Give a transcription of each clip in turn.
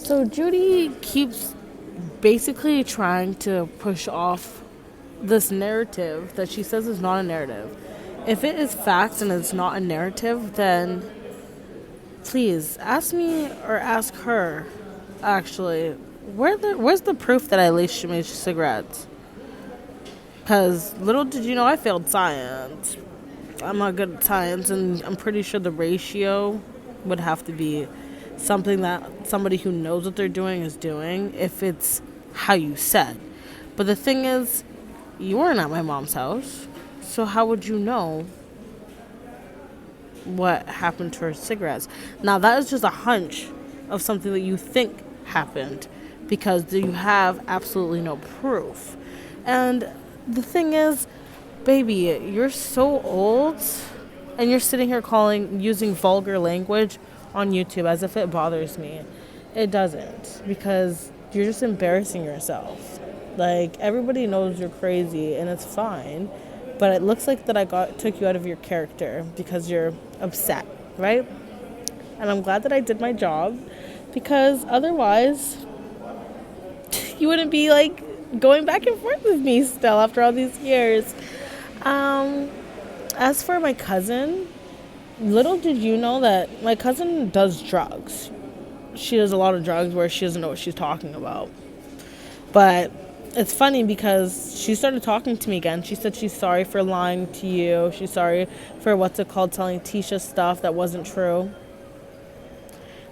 So Judy keeps basically trying to push off this narrative that she says is not a narrative. If it is facts and it's not a narrative, then please ask me or ask her, actually, where's the proof that I laced made cigarettes? Because little did you know I failed science. I'm not good at science, and I'm pretty sure the ratio would have to be something that somebody who knows what they're doing is doing if it's how you said. But the thing is, you weren't at my mom's house, so how would you know what happened to her cigarettes? Now, that is just a hunch of something that you think happened because you have absolutely no proof. And the thing is, baby, you're so old and you're sitting here using vulgar language on YouTube as if it bothers me. It doesn't, because you're just embarrassing yourself. Like, everybody knows you're crazy and it's fine, but it looks like that took you out of your character because you're upset, right? And I'm glad that I did my job, because otherwise you wouldn't be like going back and forth with me still after all these years. As for my cousin, little did you know that my cousin does drugs. She does a lot of drugs where she doesn't know what she's talking about. But it's funny because she started talking to me again. She said she's sorry for lying to you. She's sorry for telling Tisha stuff that wasn't true.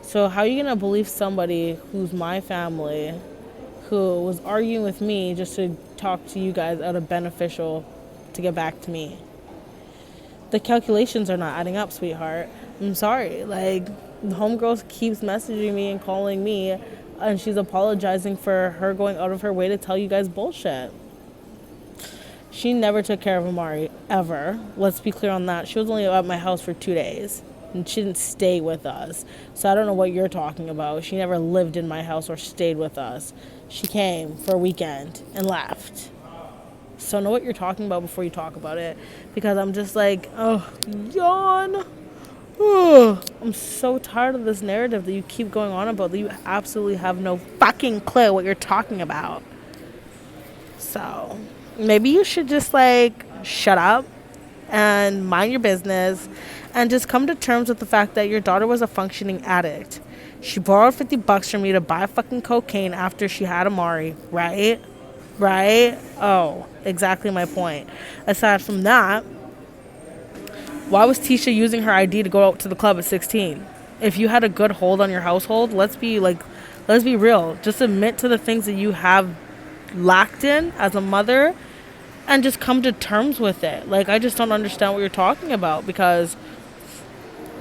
So how are you going to believe somebody who's my family, who was arguing with me just to talk to you guys out of beneficial to get back to me? The calculations are not adding up, sweetheart. I'm sorry. Like, the homegirl keeps messaging me and calling me, and she's apologizing for her going out of her way to tell you guys bullshit. She never took care of Amari, ever. Let's be clear on that. She was only at my house for 2 days, and she didn't stay with us. So I don't know what you're talking about. She never lived in my house or stayed with us. She came for a weekend and left. So know what you're talking about before you talk about it, because I'm just like, oh, yawn. I'm so tired of this narrative that you keep going on about that you absolutely have no fucking clue what you're talking about. So maybe you should just like shut up and mind your business and just come to terms with the fact that your daughter was a functioning addict. She borrowed $50 from you to buy fucking cocaine after she had Amari, right? Right? Oh, exactly my point. Aside from that, why was Tisha using her ID to go out to the club at 16? If you had a good hold on your household, let's be real. Just admit to the things that you have lacked in as a mother and just come to terms with it. Like, I just don't understand what you're talking about, because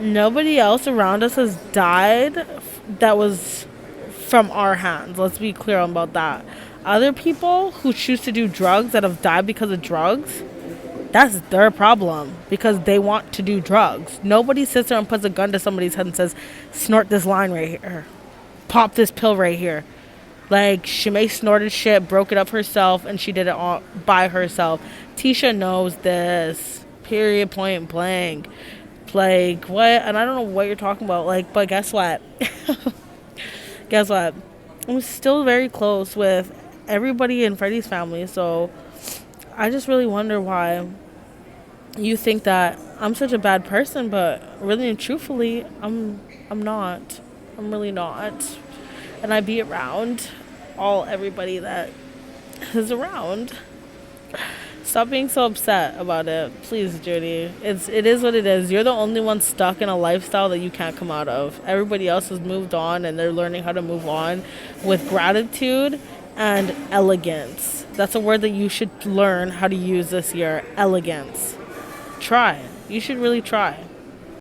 nobody else around us has died that was from our hands. Let's be clear about that. Other people who choose to do drugs that have died because of drugs, that's their problem, because they want to do drugs. Nobody sits there and puts a gun to somebody's head and says, snort this line right here, pop this pill right here. Like, Shimei snorted shit, broke it up herself, and she did it all by herself. Tisha knows this, period, point blank. Like, what? And I don't know what you're talking about. Like, but guess what? Guess what? I'm still very close with everybody in Freddie's family, so I just really wonder why you think that I'm such a bad person, but really and truthfully, I'm not. I'm really not. And I be around everybody that is around. Stop being so upset about it, please, Judy. It is what it is. You're the only one stuck in a lifestyle that you can't come out of. Everybody else has moved on, and they're learning how to move on with gratitude and elegance. That's a word that you should learn how to use this year. Elegance. Try. You should really try.